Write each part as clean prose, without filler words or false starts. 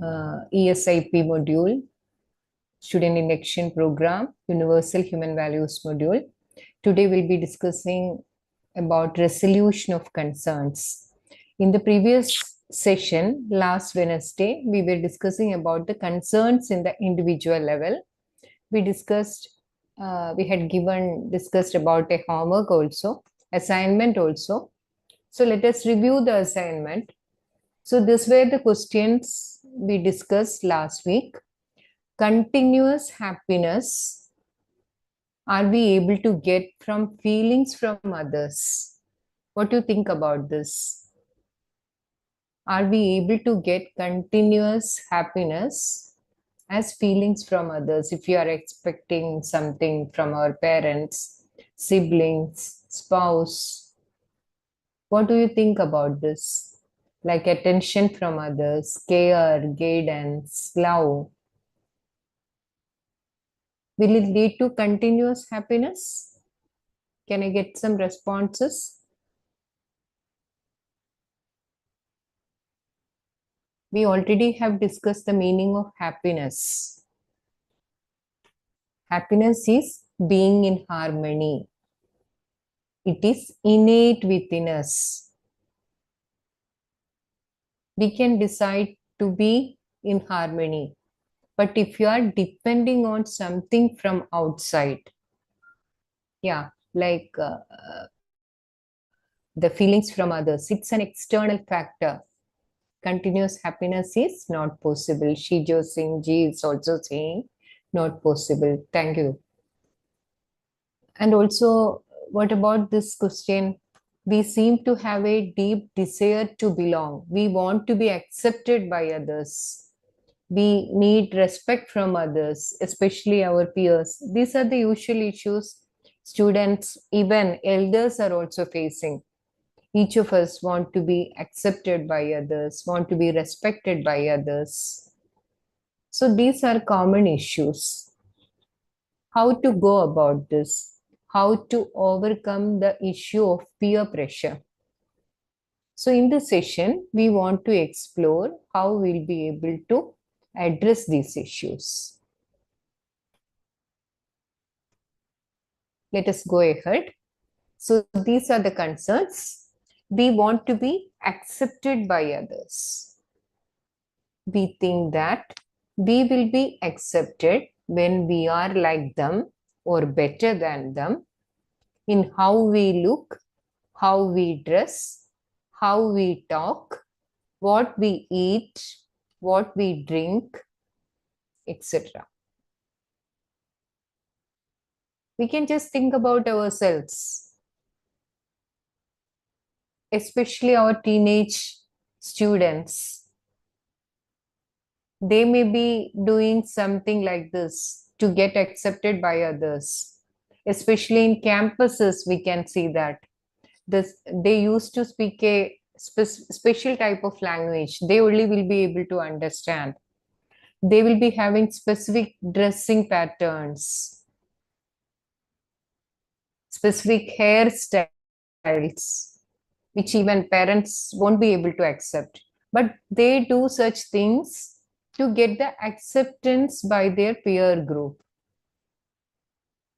eSIP module, Student Induction Program, Universal Human Values module. Today we'll be discussing about resolution of concerns. In the previous session, last Wednesday, we were discussing about the concerns in the individual level. We discussed, we had discussed about a homework also, assignment also. So let us review the assignment. So these were the questions we discussed last week. Continuous happiness are we able to get from feelings from others? What do you think about this? Are we able to get continuous happiness as feelings from others? If you are expecting something from our parents, siblings, spouse, what do you think about this? Like attention from others, care, guidance, love. Will it lead to continuous happiness? Can I get some responses? We already have discussed the meaning of happiness. Happiness is being in harmony. It is innate within us. We can decide to be in harmony. But if you are depending on something from outside, like the feelings from others, it's an external factor. Continuous happiness is not possible. Shijo Singh ji is also saying not possible. Thank you. And also, what about this question? We seem to have a deep desire to belong. We want to be accepted by others. We need respect from others, especially our peers. These are the usual issues students, even elders, are also facing. Each of us want to be accepted by others, want to be respected by others. So these are common issues. How to go about this? How to overcome the issue of peer pressure? So in this session, we want to explore how we'll be able to address these issues. Let us go ahead. So these are the concerns. We want to be accepted by others. We think that we will be accepted when we are like them or better than them in how we look, how we dress, how we talk, what we eat, what we drink, etc. We can just think about ourselves, especially our teenage students. They may be doing something like this to get accepted by others. Especially in campuses, we can see that. They used to speak a special type of language. They only will be able to understand. They will be having specific dressing patterns, specific hairstyles, which even parents won't be able to accept. But they do such things to get the acceptance by their peer group.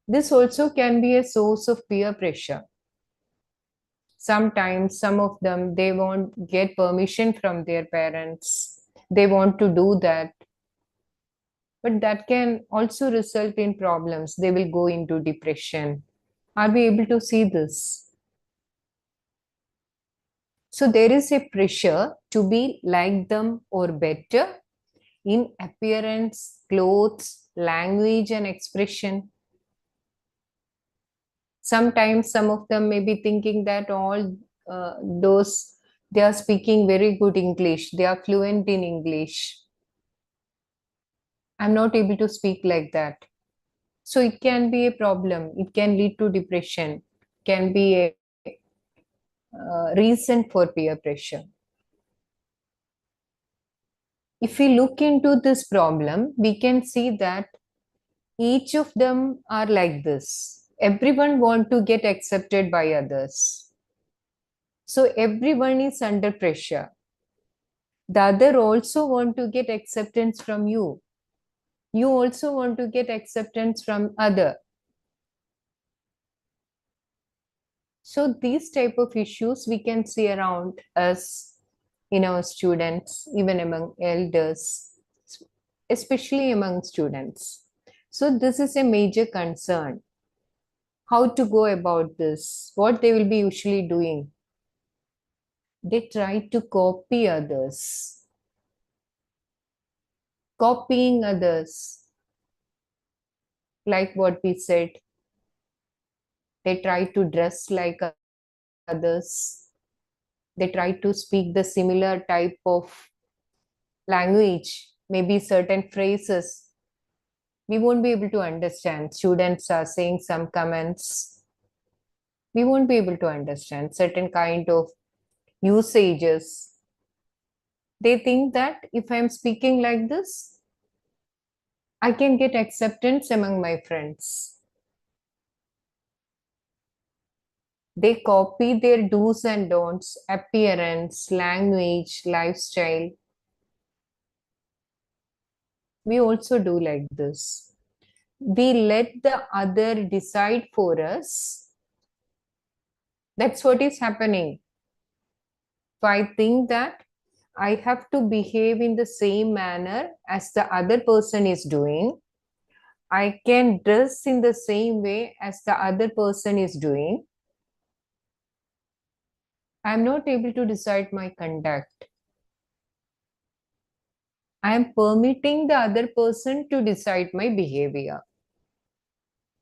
This also can be a source of peer pressure. Sometimes some of them, they won't get permission from their parents. They want to do that. But that can also result in problems. They will go into depression. Are we able to see this? So there is a pressure to be like them or better in appearance, clothes, language, and expression. Sometimes some of them may be thinking that all those, they are speaking very good English, they are fluent in English. I'm not able to speak like that. So it can be a problem. It can lead to depression, can be a reason for peer pressure. If we look into this problem, we can see that each of them are like this. Everyone wants to get accepted by others. So everyone is under pressure. The other also want to get acceptance from you. You also want to get acceptance from other. So these type of issues we can see around us, in our students, even among elders, especially among students. So this is a major concern. How to go about this? What they will be usually doing? They try to copy others. Copying others, like what we said, they try to dress like others. They try to speak the similar type of language, maybe certain phrases. We won't be able to understand. Students are saying some comments. We won't be able to understand certain kind of usages. They think that if I'm speaking like this, I can get acceptance among my friends. They copy their do's and don'ts, appearance, language, lifestyle. We also do like this. We let the other decide for us. That's what is happening. If I think that I have to behave in the same manner as the other person is doing, I can dress in the same way as the other person is doing, I'm not able to decide my conduct. I am permitting the other person to decide my behavior.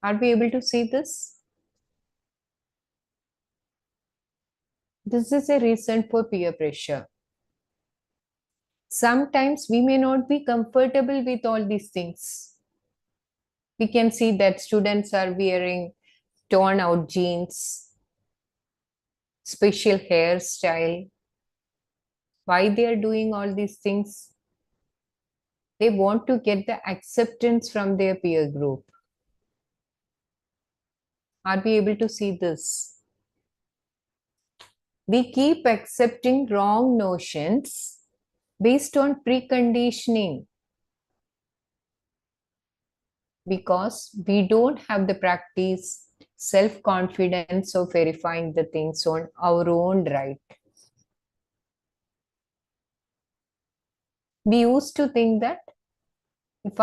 Are we able to see this? This is a reason for peer pressure. Sometimes we may not be comfortable with all these things. We can see that students are wearing torn out jeans, special hairstyle. Why they are doing all these things? They want to get the acceptance from their peer group. Are we able to see this? We keep accepting wrong notions based on preconditioning because we don't have the practice, self-confidence of verifying the things on our own right. We used to think that if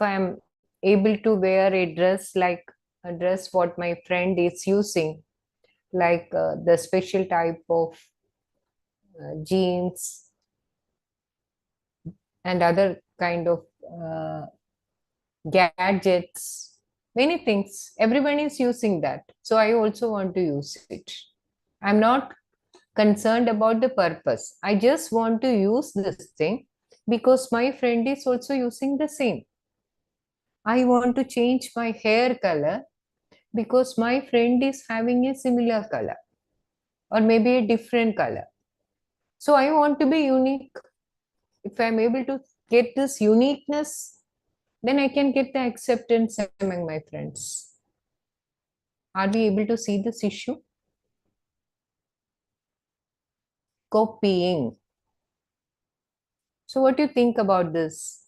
I'm able to wear a dress like a dress what my friend is using, like the special type of jeans and other kind of gadgets, many things. Everyone is using that. So I also want to use it. I'm not concerned about the purpose. I just want to use this thing because my friend is also using the same. I want to change my hair color because my friend is having a similar color or maybe a different color. So I want to be unique. If I'm able to get this uniqueness, then I can get the acceptance among my friends. Are we able to see this issue? Copying. So what do you think about this?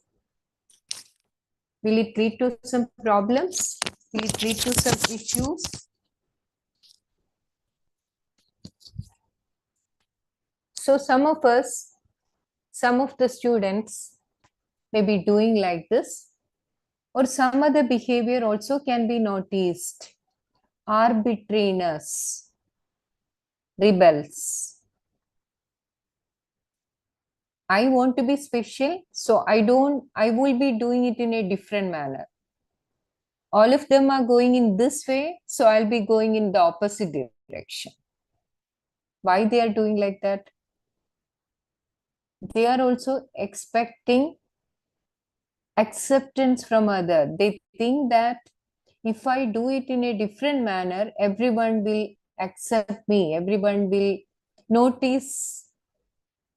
Will it lead to some problems? Will it lead to some issues? So some of us, some of the students may be doing like this, or some other behavior also can be noticed. Arbitrariness, rebels. I want to be special, so I will be doing it in a different manner. All of them are going in this way, so I'll be going in the opposite direction. Why they are doing like that? They are also expecting acceptance from other. They think that if I do it in a different manner, everyone will accept me. Everyone will notice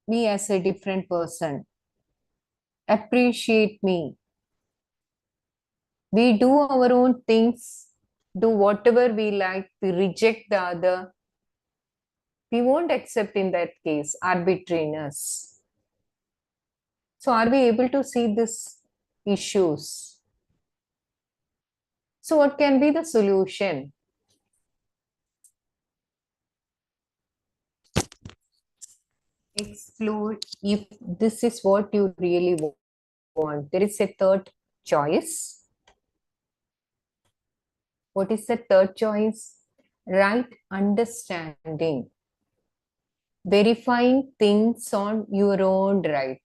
me as a different person, appreciate me. We do our own things, do whatever we like, we reject the other. We won't accept in that case arbitrariness. So are we able to see these issues? So what can be the solution? Explore if this is what you really want. There is a third choice. What is the third choice? Right understanding. Verifying things on your own right.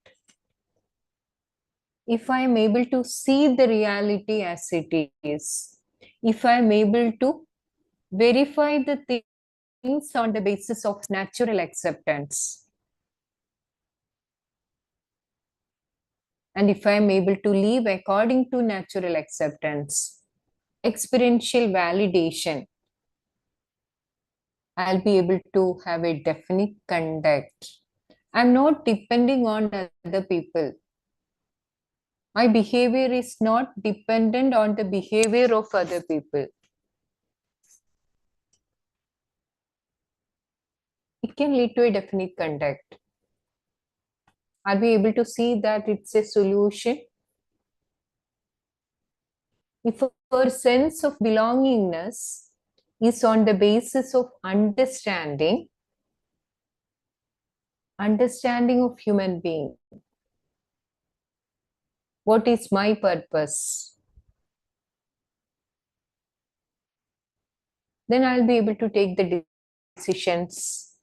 If I am able to see the reality as it is, if I am able to verify the things on the basis of natural acceptance, and if I am able to live according to natural acceptance, experiential validation, I'll be able to have a definite conduct. I'm not depending on other people. My behavior is not dependent on the behavior of other people. It can lead to a definite conduct. Are we able to see that it's a solution? If our sense of belongingness is on the basis of understanding of human being, what is my purpose? Then I'll be able to take the decisions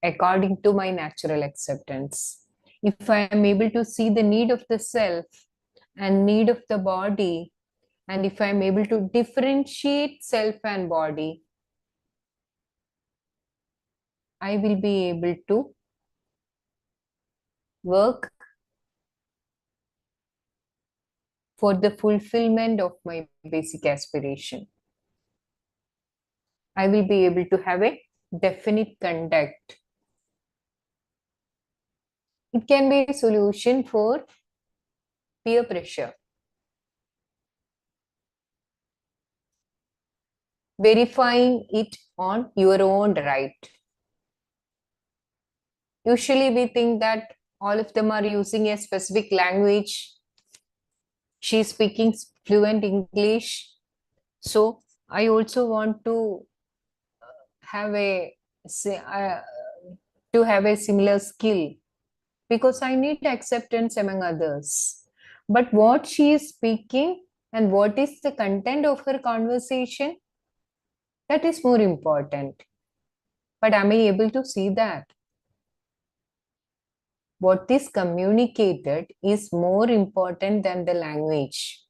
according to my natural acceptance. If I am able to see the need of the self and need of the body, and if I am able to differentiate self and body, I will be able to work for the fulfillment of my basic aspiration. I will be able to have a definite conduct. It can be a solution for peer pressure. Verifying it on your own right. Usually we think that all of them are using a specific language. She's speaking fluent English. So I also want to have a similar skill because I need acceptance among others. But what she is speaking and what is the content of her conversation, that is more important. But am I able to see that? What is communicated is more important than the language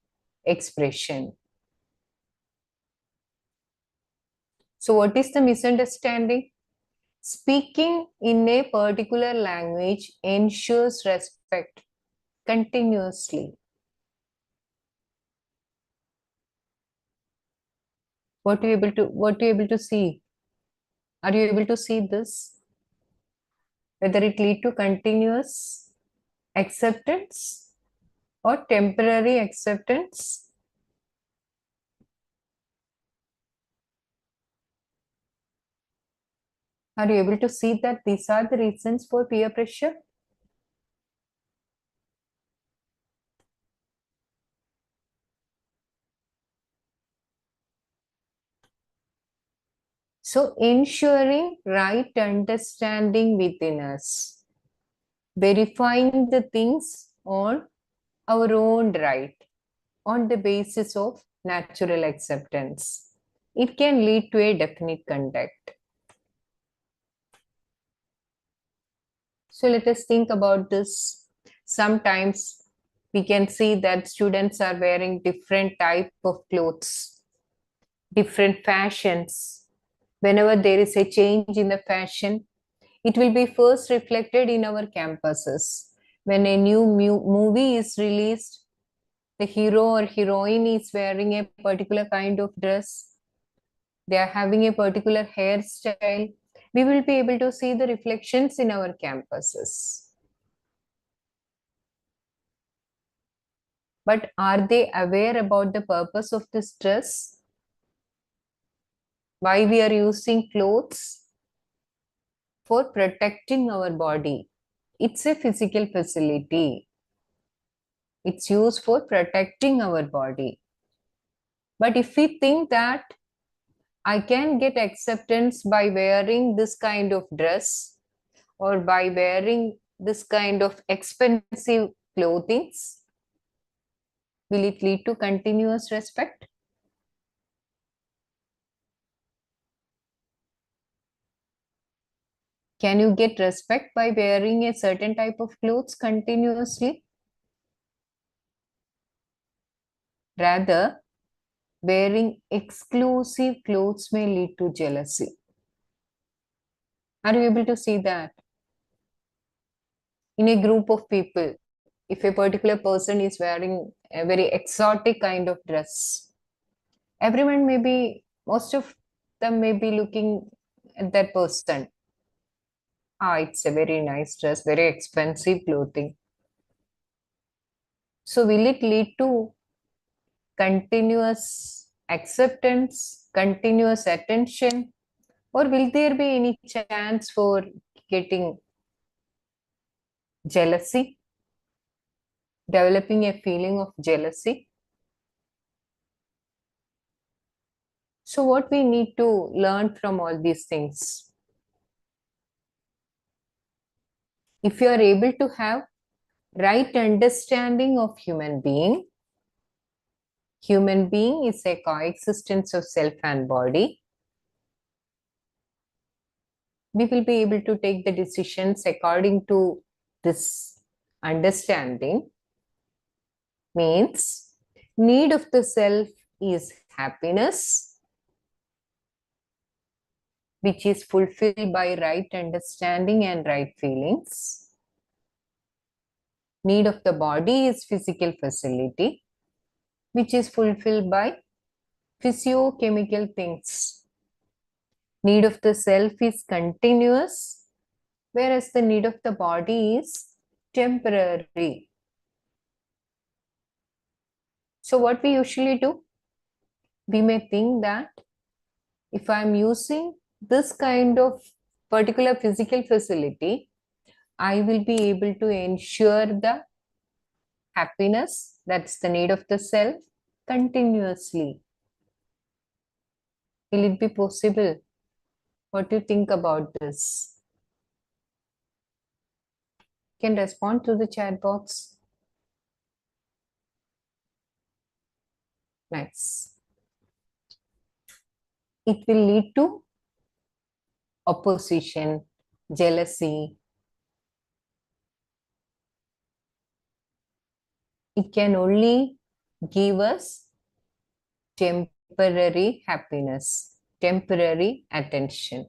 expression. So what is the misunderstanding? Speaking in a particular language ensures respect continuously. What are you able to see? Are you able to see this? Whether it lead to continuous acceptance or temporary acceptance? Are you able to see that these are the reasons for peer pressure? So ensuring right understanding within us, verifying the things on our own right, on the basis of natural acceptance. It can lead to a definite conduct. So let us think about this. Sometimes we can see that students are wearing different type of clothes, different fashions. Whenever there is a change in the fashion, it will be first reflected in our campuses. When a new movie is released, the hero or heroine is wearing a particular kind of dress, they are having a particular hairstyle, we will be able to see the reflections in our campuses. But are they aware about the purpose of this dress? Why we are using clothes? For protecting our body. It's a physical facility. It's used for protecting our body. But if we think that I can get acceptance by wearing this kind of dress or by wearing this kind of expensive clothing, will it lead to continuous respect? Can you get respect by wearing a certain type of clothes continuously? Rather, wearing exclusive clothes may lead to jealousy. Are you able to see that? In a group of people, if a particular person is wearing a very exotic kind of dress, everyone may be, most of them may be looking at that person. Ah, it's a very nice dress, very expensive clothing. So will it lead to continuous acceptance, continuous attention, or will there be any chance for getting jealousy, developing a feeling of jealousy? So what we need to learn from all these things? If you are able to have right understanding of human being is a coexistence of self and body. We will be able to take the decisions according to this understanding. Means need of the self is happiness, which is fulfilled by right understanding and right feelings. Need of the body is physical facility, which is fulfilled by physiochemical things. Need of the self is continuous, whereas the need of the body is temporary. So what we usually do? We may think that if I'm using this kind of particular physical facility, I will be able to ensure the happiness, that's the need of the self, continuously. Will it be possible? What do you think about this? You can respond to the chat box. Nice. It will lead to opposition, jealousy. It can only give us temporary happiness, temporary attention,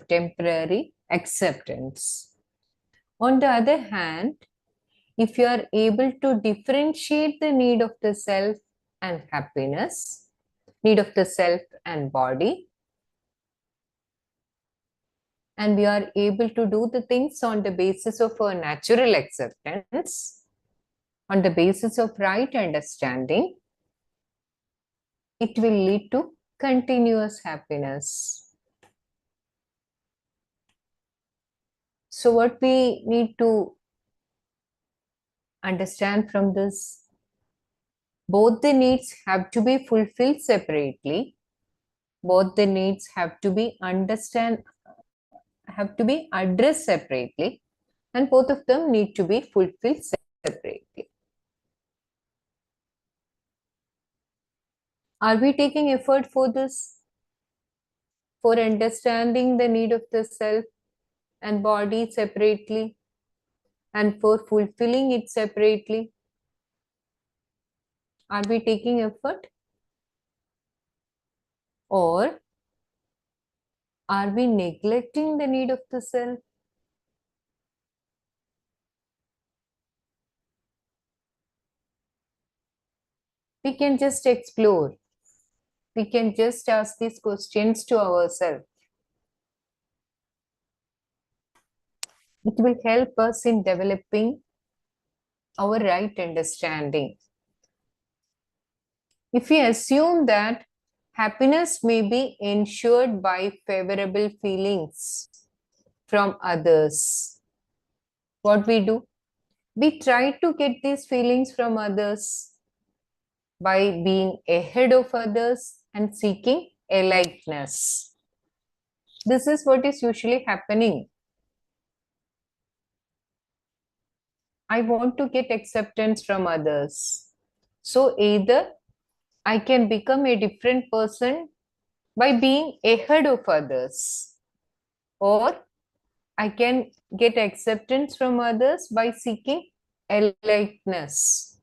temporary acceptance. On the other hand, if you are able to differentiate the need of the self and happiness, need of the self and body, and we are able to do the things on the basis of a natural acceptance, on the basis of right understanding, it will lead to continuous happiness. So what we need to understand from this, both the needs have to be fulfilled separately, both the needs have to be addressed separately, and both of them need to be fulfilled separately. Are we taking effort for this? For understanding the need of the self and body separately, and for fulfilling it separately? Are we taking effort? Or are we neglecting the need of the self? We can just explore. We can just ask these questions to ourselves. It will help us in developing our right understanding. If we assume that happiness may be ensured by favorable feelings from others, what we do? We try to get these feelings from others by being ahead of others and seeking aliveness. This is what is usually happening. I want to get acceptance from others. So either I can become a different person by being ahead of others, or I can get acceptance from others by seeking aliveness.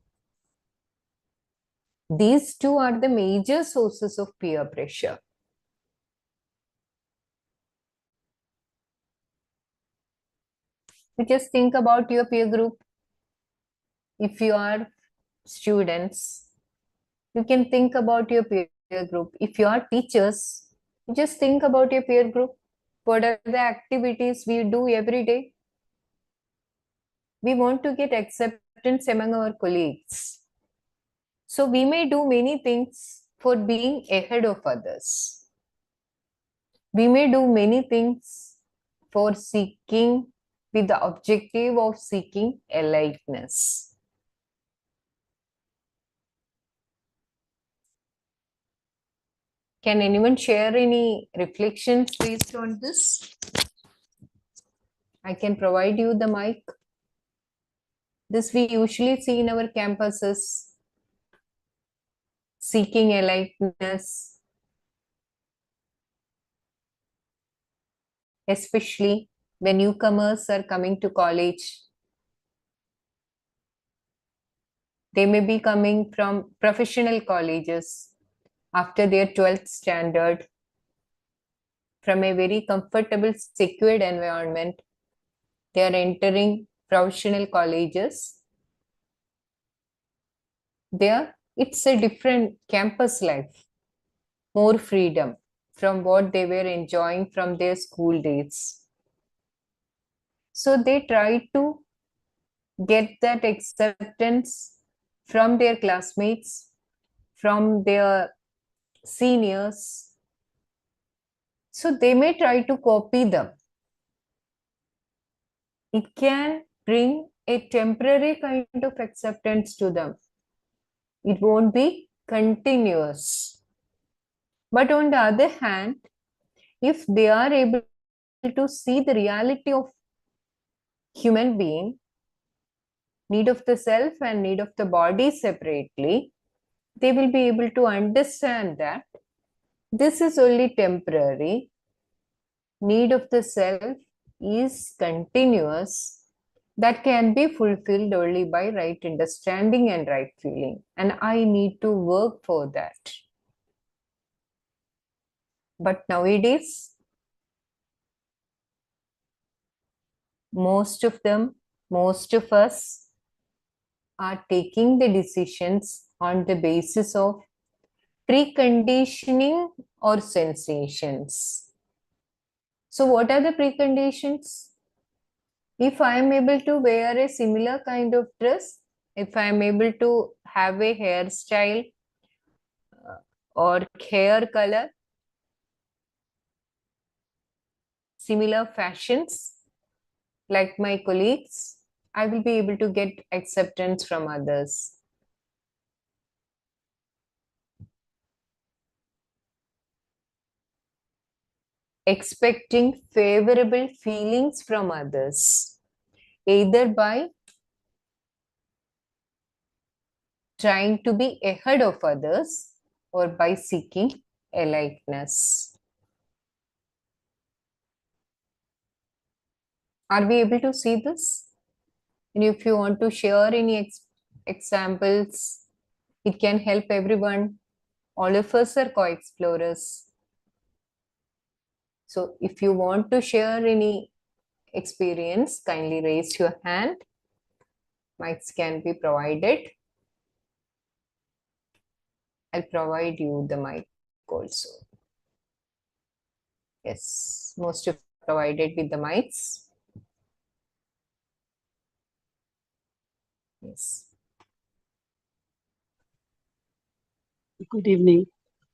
These two are the major sources of peer pressure. You just think about your peer group. If you are students, you can think about your peer group. If you are teachers, you just think about your peer group. What are the activities we do every day? We want to get acceptance among our colleagues. So we may do many things for being ahead of others. We may do many things for seeking, with the objective of seeking aliveness. Can anyone share any reflections based on this? I can provide you the mic. This we usually see in our campuses. Seeking aliveness, especially when newcomers are coming to college. They may be coming from professional colleges after their 12th standard, from a very comfortable, secured environment. They are entering professional colleges. There, it's a different campus life, more freedom from what they were enjoying from their school days. So they try to get that acceptance from their classmates, from their seniors. So they may try to copy them. It can bring a temporary kind of acceptance to them. It won't be continuous. But on the other hand, if they are able to see the reality of human being, need of the self and need of the body separately, they will be able to understand that this is only temporary. Need of the self is continuous. That can be fulfilled only by right understanding and right feeling. And I need to work for that. But nowadays, most of us are taking the decisions on the basis of preconditioning or sensations. So what are the preconditions? If I am able to wear a similar kind of dress, if I am able to have a hairstyle or hair color, similar fashions like my colleagues, I will be able to get acceptance from others. Expecting favorable feelings from others, either by trying to be ahead of others or by seeking aliveness. Are we able to see this? And if you want to share any examples, it can help everyone. All of us are co-explorers. So if you want to share any experience, kindly raise your hand. Mics can be provided. I'll provide you the mic also. Yes, most of provided with the mics. Yes. Good evening.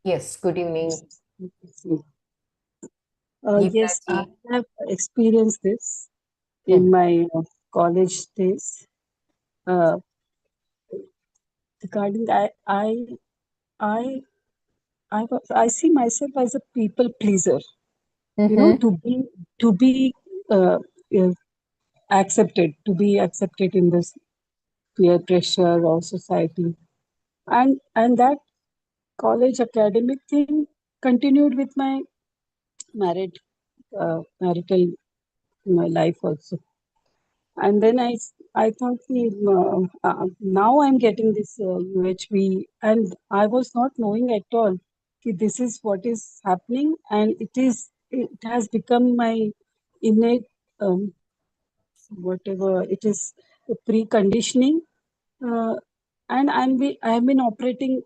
Yes, good evening. Yes, I have experienced this Hmm. in my college days. regarding I see myself as a people pleaser. You know, to be uh, uh, accepted, in this peer pressure or society, and that college academic thing continued with my marital life also. And then I thought now I'm getting this UHV, and I was not knowing at all that this is what is happening, and it has become my innate whatever it is, preconditioning, uh, and I have been operating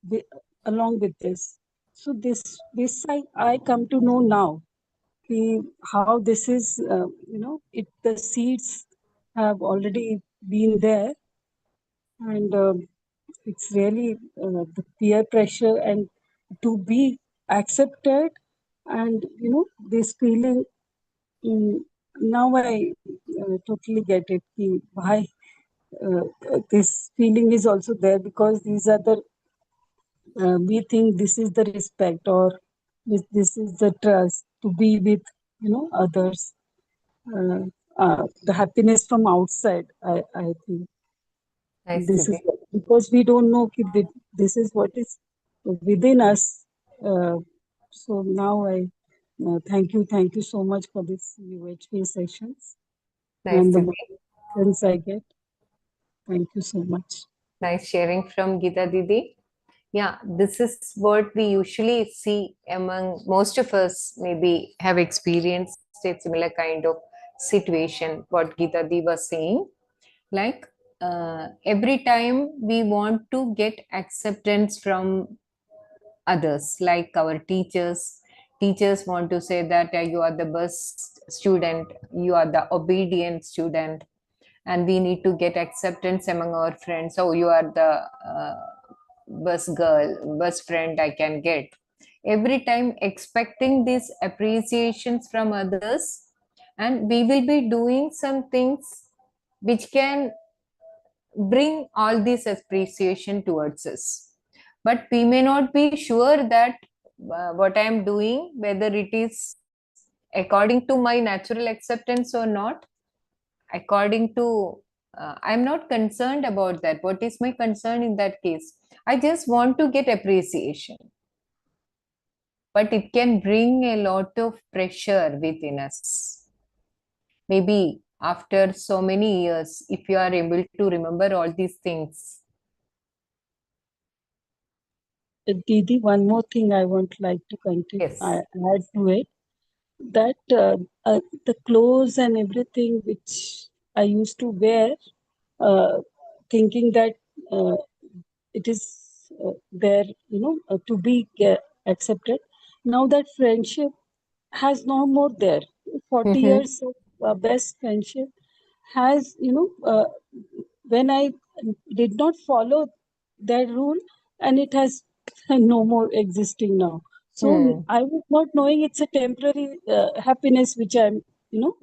with, along with this. So this I come to know now how this is, it the seeds have already been there, and it's really the peer pressure and to be accepted, and this feeling. Now I totally get it. Why this feeling is also there, because these are the we think this is the respect, or this is the trust to be with others, uh, the happiness from outside. I think Nice, this is Didi. because we don't know this is what is within us. Uh, so now I thank you so much for this UHV sessions Nice, and the Didi. motivations I get. Thank you so much. Nice sharing from Geeta Didi. Yeah, this is what we usually see among most of us, maybe have experienced a similar kind of situation, what Geeta Didi was saying. Like every time we want to get acceptance from others, like our teachers want to say that you are the best student, you are the obedient student, and we need to get acceptance among our friends. Oh, you are the best girl, best friend I can get. Every time expecting these appreciations from others, and we will be doing some things which can bring all this appreciation towards us, but we may not be sure that what I am doing, whether it is according to my natural acceptance or not. According to I'm not concerned about that. What is my concern in that case? I just want to get appreciation, but it can bring a lot of pressure within us. Maybe after so many years, if you are able to remember all these things. Didi, one more thing I want like to continue, Yes. add to it, that the clothes and everything which I used to wear, thinking that it is there, to be accepted. Now that friendship has no more there. 40 Mm-hmm. years of best friendship has, when I did not follow that rule, and it has no more existing now. So Hmm. I was not knowing it's a temporary happiness which I'm,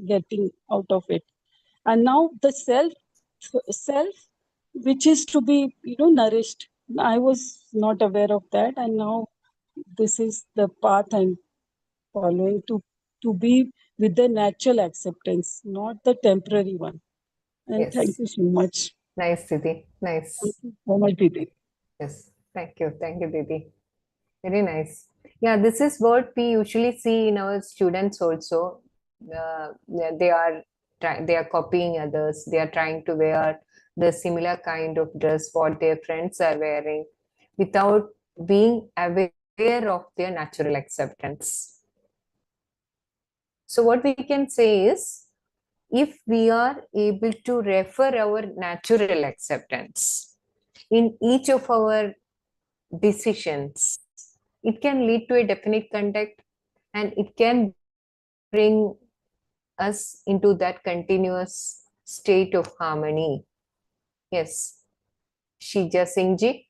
getting out of it. And now the self, which is to be, nourished. I was not aware of that, and now this is the path I'm following to be with the natural acceptance, not the temporary one. And thank Yes. you so much. Nice, Didi. Thank Nice. you so much, Didi. Yes. Thank you. Thank you, Didi. Very nice. Yeah, this is what we usually see in our students also. They are they are copying others. They are trying to wear the similar kind of dress what their friends are wearing, without being aware of their natural acceptance. So what we can say is, if we are able to refer our natural acceptance in each of our decisions, it can lead to a definite conduct, and it can bring us into that continuous state of harmony. Yes. Shija Singh ji.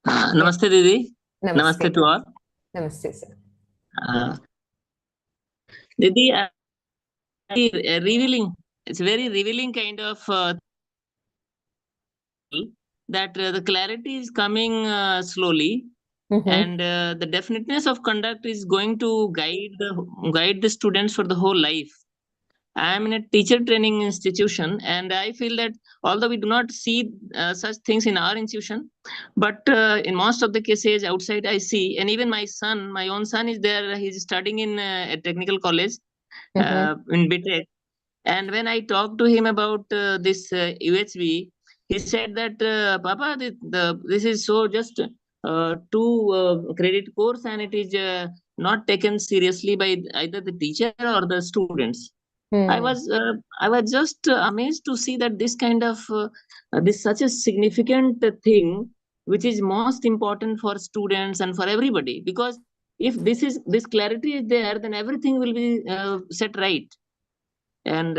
Yes. Namaste, Didi. Namaste. Namaste to all. Namaste, sir. Didi, revealing it's very revealing kind of that the clarity is coming slowly, and the definiteness of conduct is going to guide the students for the whole life. I am in a teacher training institution, and I feel that although we do not see such things in our institution, but in most of the cases outside I see, and even my own son is there. He's studying in a technical college in BTech. And when I talked to him about this UHV, he said that, Papa, this is so just two credit course, and it is not taken seriously by either the teacher or the students. I was just amazed to see that this kind of this such a significant thing, which is most important for students and for everybody. Because if this clarity is there, then everything will be set right. And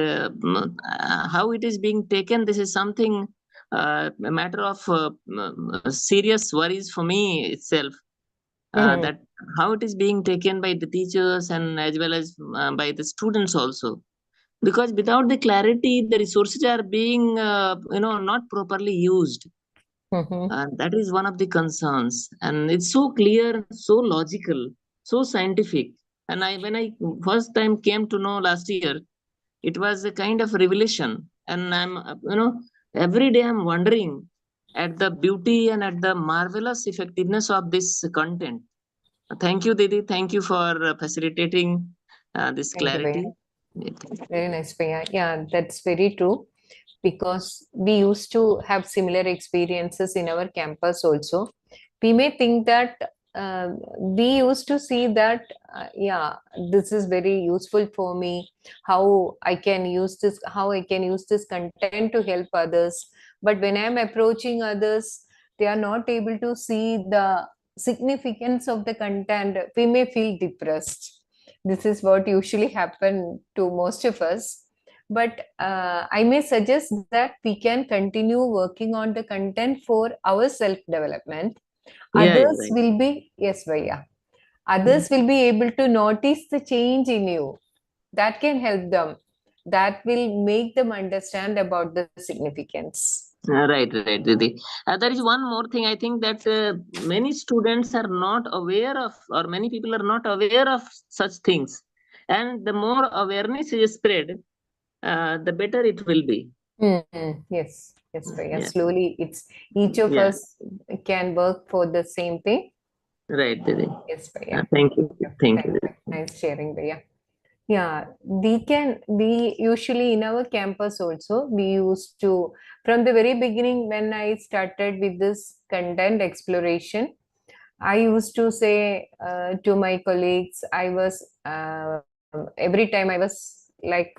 how it is being taken, this is something a matter of serious worries for me itself. That how it is being taken by the teachers and as well as by the students also, because without the clarity the resources are being not properly used. That is one of the concerns, and it's so clear, so logical, so scientific. And when I first time came to know last year, it was a kind of revelation. And I'm every day I'm wondering at the beauty and at the marvelous effectiveness of this content. Thank you, Didi. Thank you for facilitating this Thank you, clarity. Bhaiya. Very nice, Bhaiya. Yeah, that's very true, because we used to have similar experiences in our campus also. We may think that we used to see that, yeah, this is very useful for me, how I can use this, how I can use this content to help others. But when I'm approaching others, they are not able to see the significance of the content. We may feel depressed. This is what usually happen to most of us. But I may suggest that we can continue working on the content for our self development. Yeah, Others right. will be, yes, Bhaiya. Others will be able to notice the change in you. That can help them. That will make them understand about the significance. Right, Didi. There is one more thing. I think that many students are not aware of, or many people are not aware of such things. And the more awareness is spread, the better it will be. Yes, yes, Bhaiya. Yeah, Slowly, it's each of yeah, us can work for the same thing. right, Didi. Yes, Bhaiya. Thank you. Thank Thank you. you. Nice sharing, Bhaiya. Yeah, we usually in our campus also, we used to, from the very beginning when I started with this content exploration, I used to say to my colleagues, I was every time I was like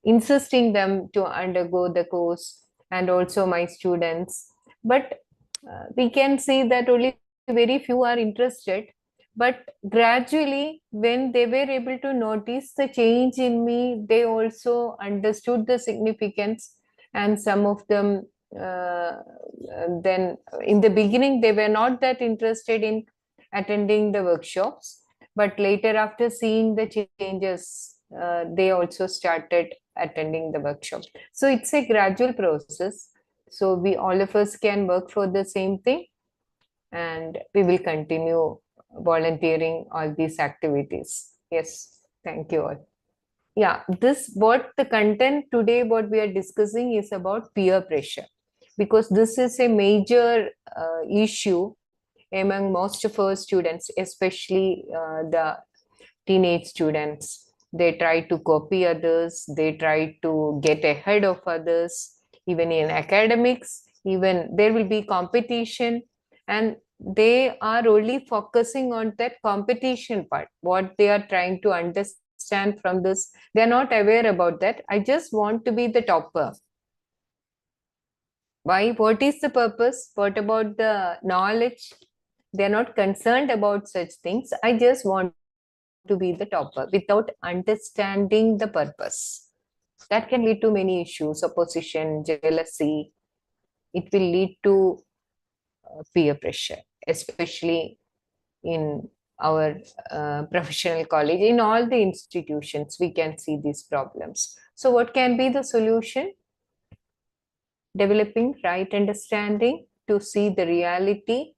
insisting them to undergo the course, and also my students. But we can see that only very few are interested. But gradually, when they were able to notice the change in me, they also understood the significance. And some of them, then in the beginning, they were not that interested in attending the workshops. But later, after seeing the changes, they also started attending the workshop. So it's a gradual process. So we all of us can work for the same thing, and we will continue volunteering all these activities. Yes, thank you all. Yeah, this what the content today, what we are discussing is about peer pressure, because this is a major issue among most of our students, especially the teenage students. They try to copy others, they try to get ahead of others, even in academics, even there will be competition, and they are only focusing on that competition part. What they are trying to understand from this, they are not aware about that. I just want to be the topper. Why? What is the purpose? What about the knowledge? They're not concerned about such things. I just want to be the topper without understanding the purpose. That can lead to many issues, opposition, jealousy. It will lead to peer pressure, especially in our professional college. In all the institutions, we can see these problems. So what can be the solution? Developing right understanding to see the reality.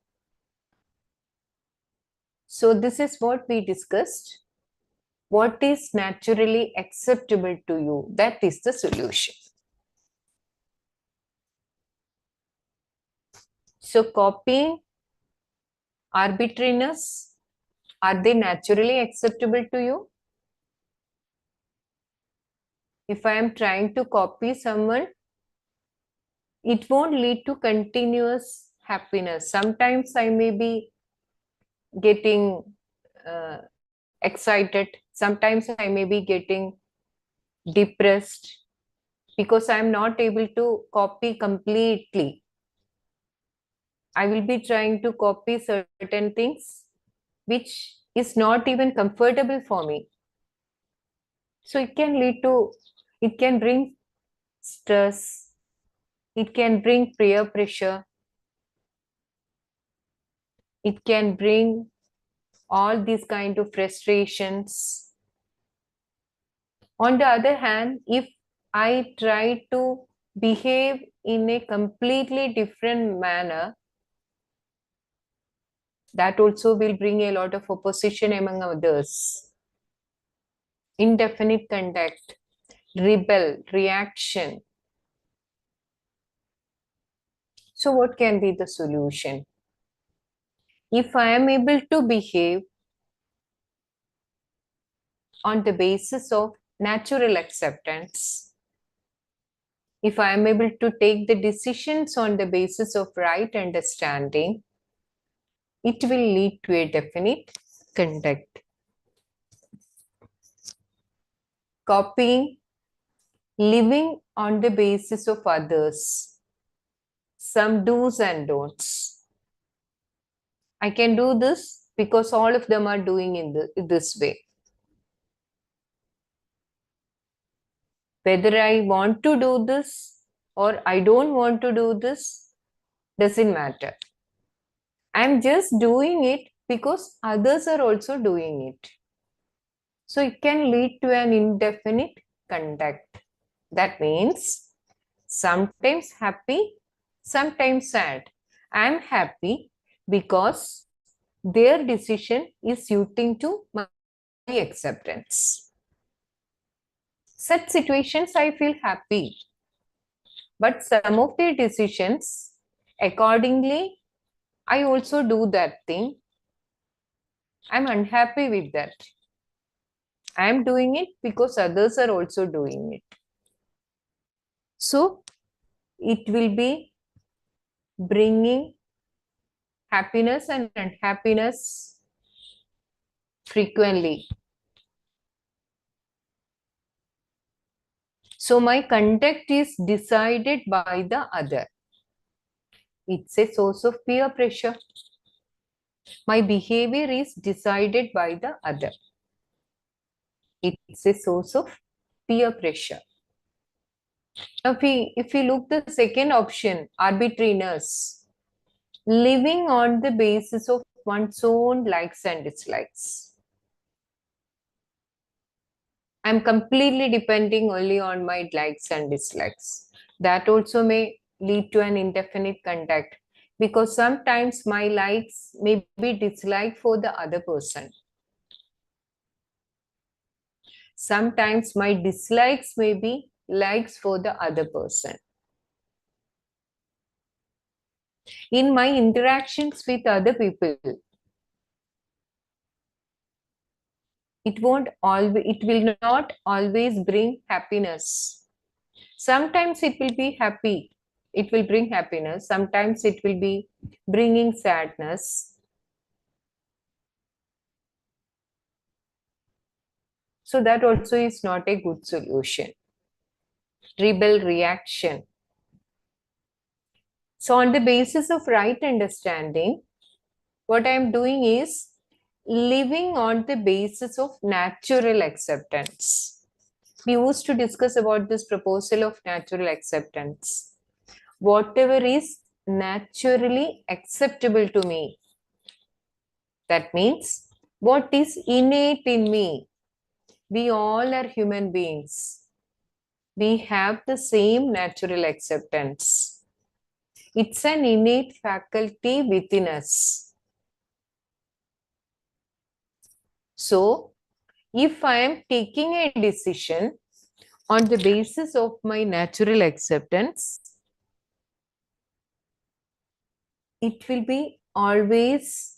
So this is what we discussed. What is naturally acceptable to you? That is the solution. So copying, arbitrariness, are they naturally acceptable to you? If I am trying to copy someone, it won't lead to continuous happiness. Sometimes I may be getting excited. Sometimes I may be getting depressed because I am not able to copy completely. I will be trying to copy certain things which is not even comfortable for me. So it can bring stress, it can bring peer pressure, it can bring all these kind of frustrations. On the other hand, if I try to behave in a completely different manner, that also will bring a lot of opposition among others. Indefinite conduct, rebel, reaction. So what can be the solution? If I am able to behave on the basis of natural acceptance, if I am able to take the decisions on the basis of right understanding, it will lead to a definite conduct. Copying, living on the basis of others, some do's and don'ts. I can do this because all of them are doing in this way. Whether I want to do this or I don't want to do this doesn't matter. I'm just doing it because others are also doing it. So it can lead to an indefinite conduct. That means sometimes happy, sometimes sad. I'm happy because their decision is suiting to my acceptance. Such situations I feel happy. But some of their decisions, accordingly, I also do that thing. I'm unhappy with that. I'm doing it because others are also doing it. So it will be bringing happiness and unhappiness frequently. So my conduct is decided by the other. It's a source of peer pressure. My behavior is decided by the other. It's a source of peer pressure. If we look the second option, arbitrariness, living on the basis of one's own likes and dislikes. I'm completely depending only on my likes and dislikes. That also may lead to an indefinite conduct because sometimes my likes may be disliked for the other person. Sometimes my dislikes may be likes for the other person. In my interactions with other people, it will not always bring happiness. Sometimes it will be happy. It will bring happiness. Sometimes it will be bringing sadness. So that also is not a good solution. Rebel reaction. So on the basis of right understanding, what I am doing is living on the basis of natural acceptance. We used to discuss about this proposal of natural acceptance. Whatever is naturally acceptable to me. That means what is innate in me. We all are human beings. we have the same natural acceptance. It's an innate faculty within us. So, if I am taking a decision on the basis of my natural acceptance, it will be always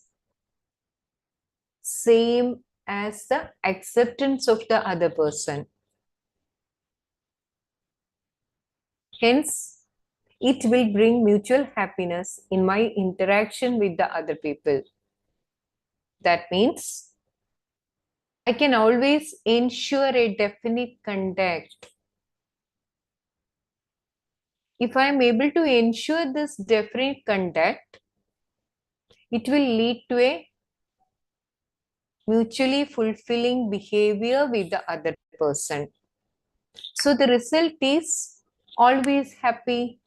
same as the acceptance of the other person. Hence, it will bring mutual happiness in my interaction with the other people. That means I can always ensure a definite conduct. If I am able to ensure this definite conduct, it will lead to a mutually fulfilling behavior with the other person. So the result is always happy,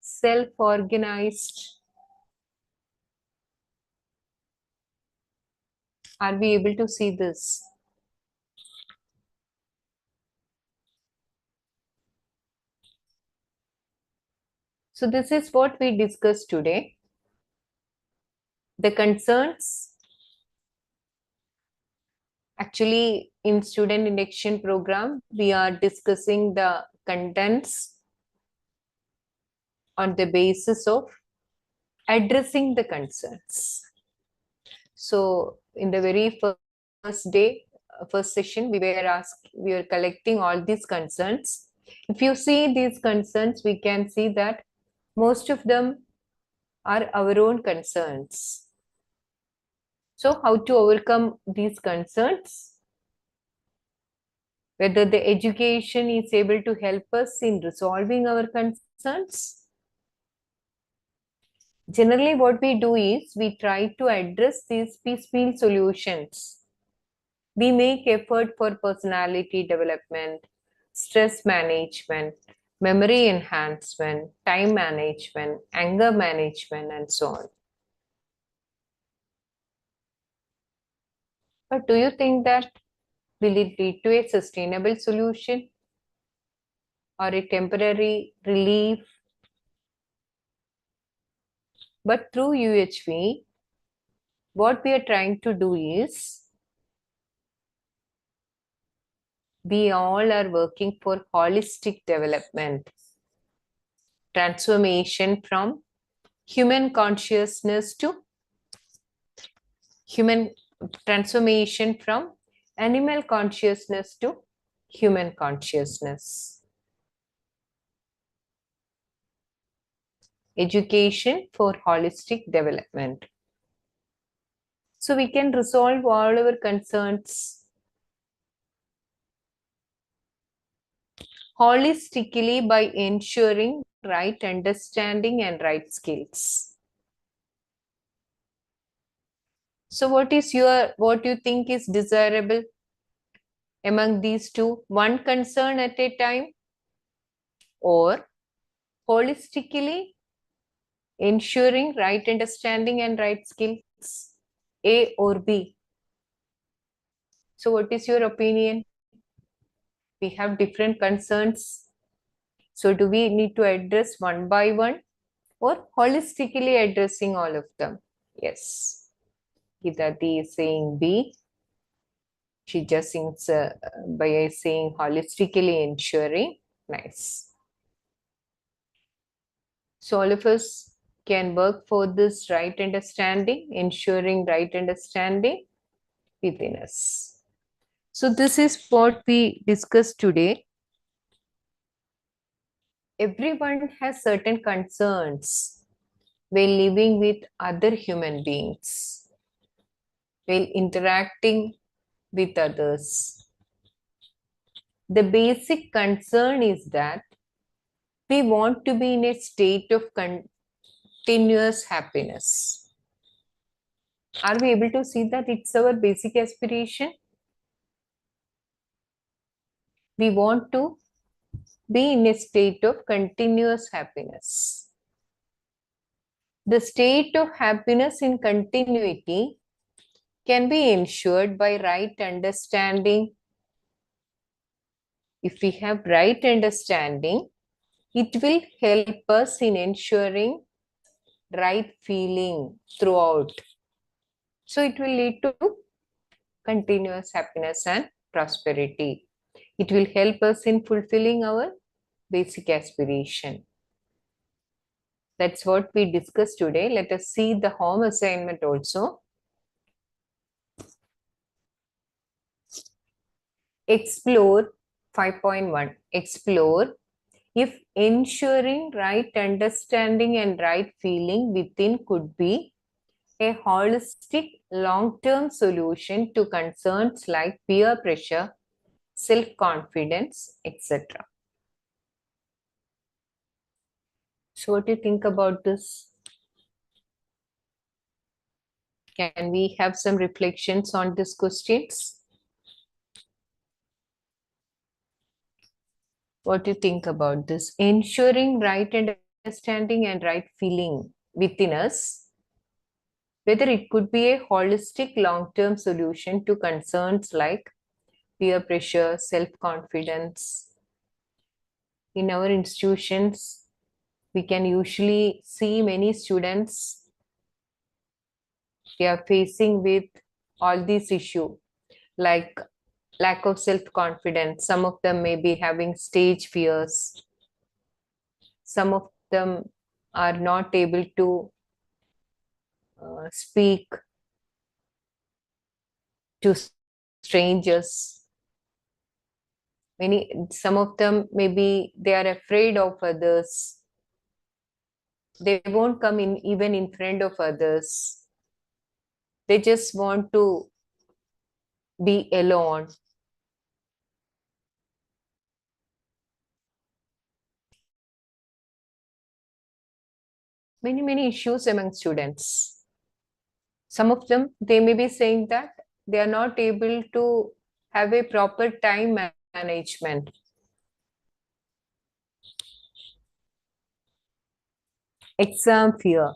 self-organized. Are we able to see this? So this is what we discussed today. The concerns. Actually, in student induction program, we are discussing the contents on the basis of addressing the concerns. So in the very first day, first session, we were collecting all these concerns. If you see these concerns, we can see that most of them are our own concerns. So how to overcome these concerns? Whether the education is able to help us in resolving our concerns. Generally, what we do is we try to address these piecemeal solutions. We make effort for personality development, stress management, memory enhancement, time management, anger management, and so on. But do you think that will it lead to a sustainable solution or a temporary relief? But through UHV, what we are trying to do is we all are working for holistic development, transformation from human consciousness to transformation from animal consciousness to human consciousness. Education for holistic development. So we can resolve all our concerns holistically by ensuring right understanding and right skills. So what you think is desirable among these two? One concern at a time or holistically ensuring right understanding and right skills? A or B? So what is your opinion? We have different concerns. So do we need to address one by one or holistically addressing all of them? Yes. Gitati is saying B. She just thinks by saying holistically ensuring. Nice. So all of us can work for this right understanding, ensuring right understanding within us. So this is what we discussed today. Everyone has certain concerns while living with other human beings, while interacting with others. The basic concern is that we want to be in a state of continuous happiness. Are we able to see that it's our basic aspiration? We want to be in a state of continuous happiness. The state of happiness in continuity can be ensured by right understanding, if we have right understanding, it will help us in ensuring right feeling throughout. So it will lead to continuous happiness and prosperity. It will help us in fulfilling our basic aspiration. That's what we discussed today. Let us see the home assignment also. Explore 5.1. Explore if ensuring right understanding and right feeling within could be a holistic long-term solution to concerns like peer pressure, self-confidence, etc. So what do you think about this? Can we have some reflections on these questions? What do you think about this? Ensuring right understanding and right feeling within us, whether it could be a holistic long-term solution to concerns like peer pressure, self-confidence. In our institutions, we can usually see many students, they are facing with all these issues like lack of self-confidence. Some of them may be having stage fears. Some of them are not able to speak to strangers. Some of them maybe they are afraid of others. They won't come in even in front of others. They just want to be alone. Many issues among students. Some of them, they may be saying that they are not able to have a proper time management. Exam fear.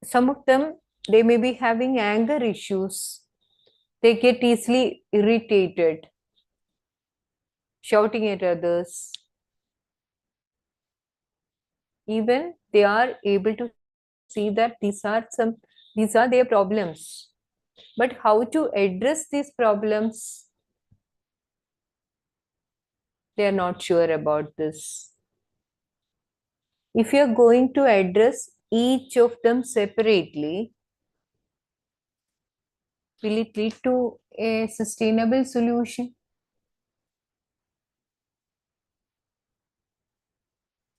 Some of them, they may be having anger issues. They get easily irritated, shouting at others. Even they are able to see that these are their problems. But how to address these problems, they are not sure about this. If you are going to address each of them separately, will it lead to a sustainable solution?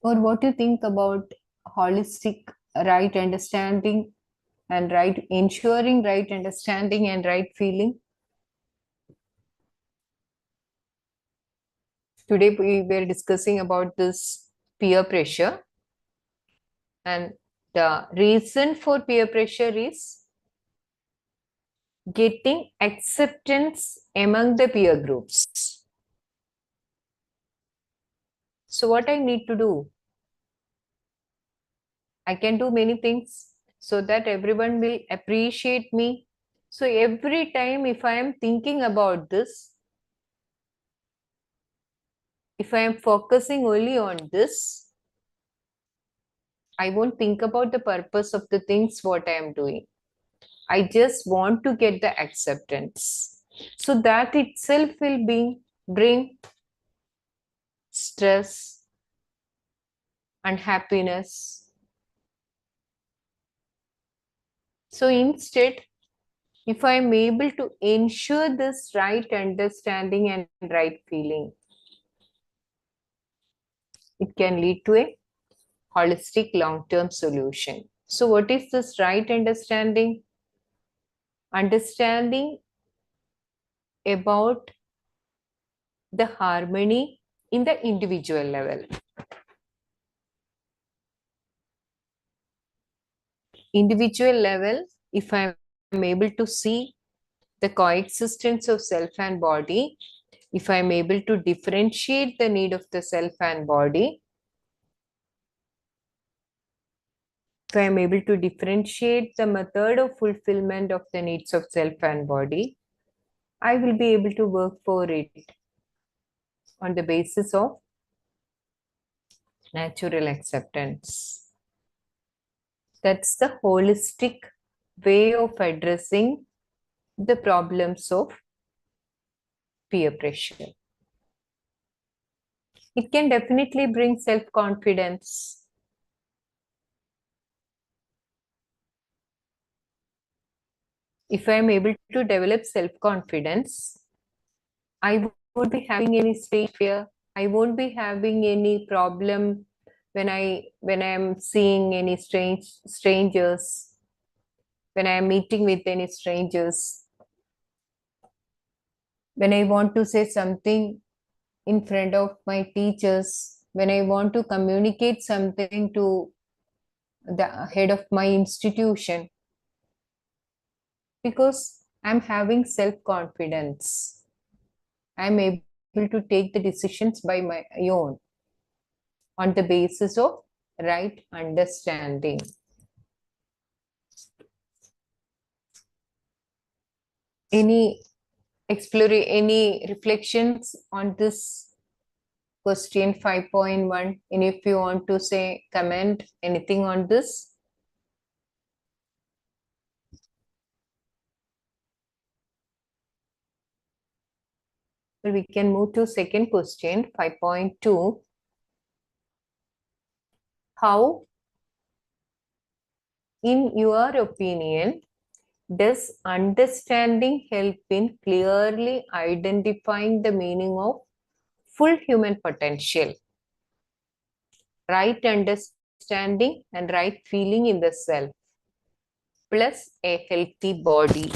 Or what do you think about holistic right understanding and right ensuring right understanding and right feeling? Today we were discussing about this peer pressure, and the reason for peer pressure is getting acceptance among the peer groups. So what I need to do? I can do many things so that everyone will appreciate me. So every time if I am thinking about this, if I am focusing only on this, I won't think about the purpose of the things what I am doing. I just want to get the acceptance. So that itself will bring stress, unhappiness. So instead, if I am able to ensure this right understanding and right feeling, it can lead to a holistic long-term solution. So what is this right understanding? Understanding about the harmony in the individual level. Individual level, if I am able to see the coexistence of self and body, if I am able to differentiate the need of the self and body, if I am able to differentiate the method of fulfillment of the needs of self and body, I will be able to work for it on the basis of natural acceptance. That's the holistic way of addressing the problems of peer pressure. It can definitely bring self-confidence. If I am able to develop self-confidence, I won't be having any stage fear. I won't be having any problem when I am seeing any strangers, when I am meeting with any strangers, when I want to say something in front of my teachers, when I want to communicate something to the head of my institution, because I'm having self-confidence. I'm able to take the decisions by my own on the basis of right understanding. Any any reflections on this question 5.1? And if you want to say comment anything on this? Well, we can move to second question 5.2. How, in your opinion, does understanding help in clearly identifying the meaning of full human potential? Right understanding and right feeling in the self, plus a healthy body.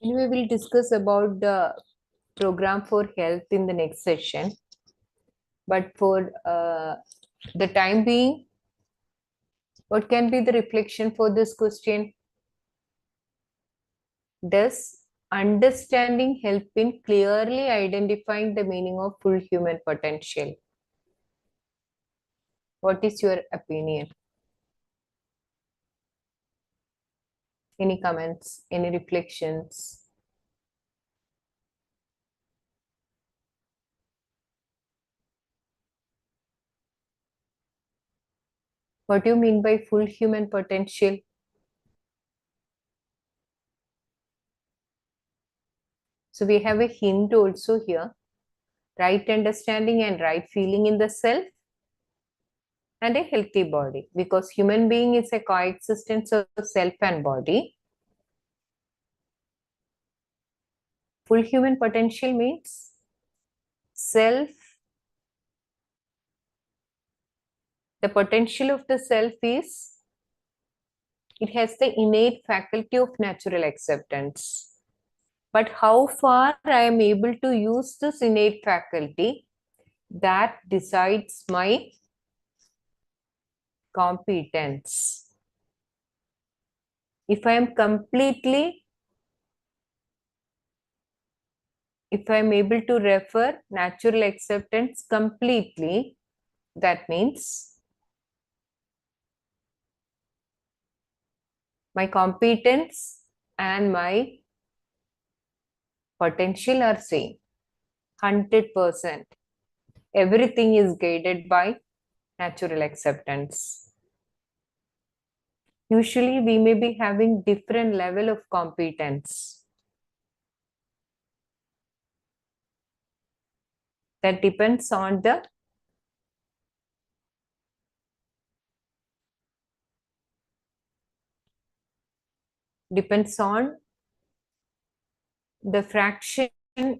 And we will discuss about the program for health in the next session. But for the time being, what can be the reflection for this question? Does understanding help in clearly identifying the meaning of full human potential? What is your opinion? Any comments, any reflections? What do you mean by full human potential? So we have a hint also here. Right understanding and right feeling in the self, and a healthy body, because human being is a coexistence of self and body. Full human potential means self, the potential of the self is, it has the innate faculty of natural acceptance. But how far I am able to use this innate faculty, that decides my competence. If I am able to refer natural acceptance completely, that means my competence and my potential are same, 100%. Everything is guided by natural acceptance. Usually we may be having different level of competence. That depends on the fraction,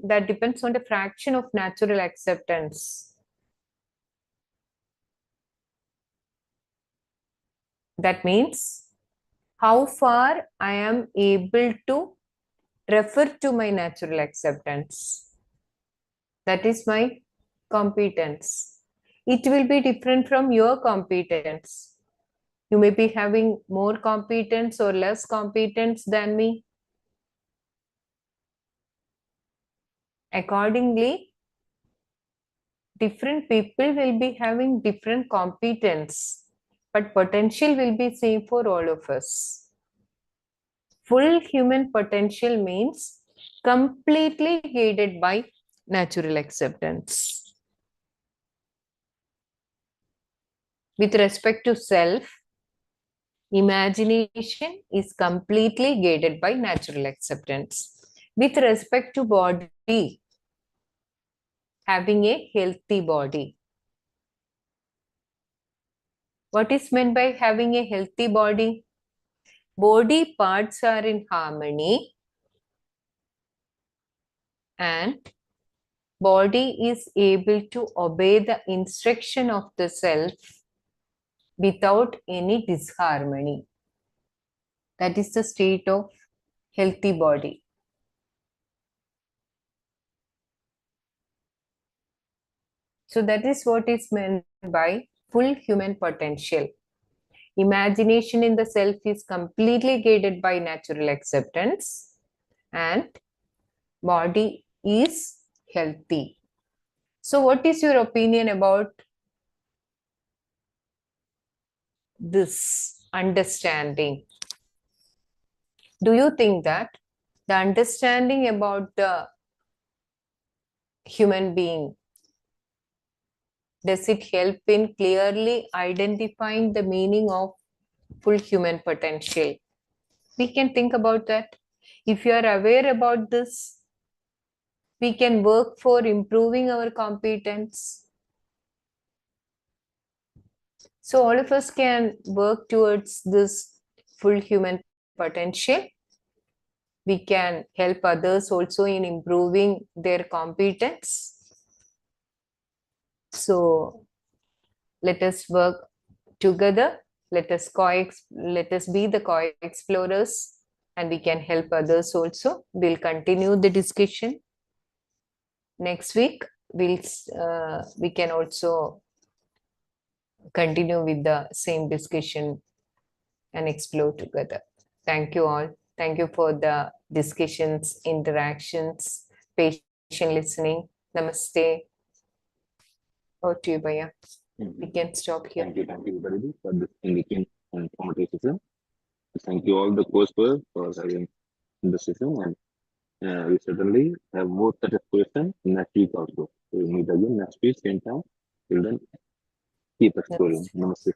that depends on the fraction of natural acceptance. That means how far I am able to refer to my natural acceptance. That is my competence. It will be different from your competence. You may be having more competence or less competence than me. Accordingly, different people will be having different competence, but potential will be same for all of us. Full human potential means completely guided by natural acceptance. With respect to self, imagination is completely guided by natural acceptance. With respect to body, having a healthy body. What is meant by having a healthy body? Body parts are in harmony and body is able to obey the instruction of the self without any disharmony. That is the state of healthy body. So that is what is meant by full human potential. Imagination in the self is completely guided by natural acceptance and body is healthy. So what is your opinion about this understanding? Do you think that the understanding about the human being, does it help in clearly identifying the meaning of full human potential? We can think about that. If you are aware about this, we can work for improving our competence. So all of us can work towards this full human potential. We can help others also in improving their competence. So let us work together. Let us be the co-explorers, and we can help others also. We'll continue the discussion. Next week, we can also continue with the same discussion and explore together. Thank you all. Thank you for the discussions, interactions, patient listening. Namaste. Over to you, Bhaiya. We can stop here. Thank you, everybody, for this engaging and informative session. Thank you all the coursework for having the session, and we certainly have more set of questions next week also. We will meet again next week, same time. Till then, keep exploring. Namaste.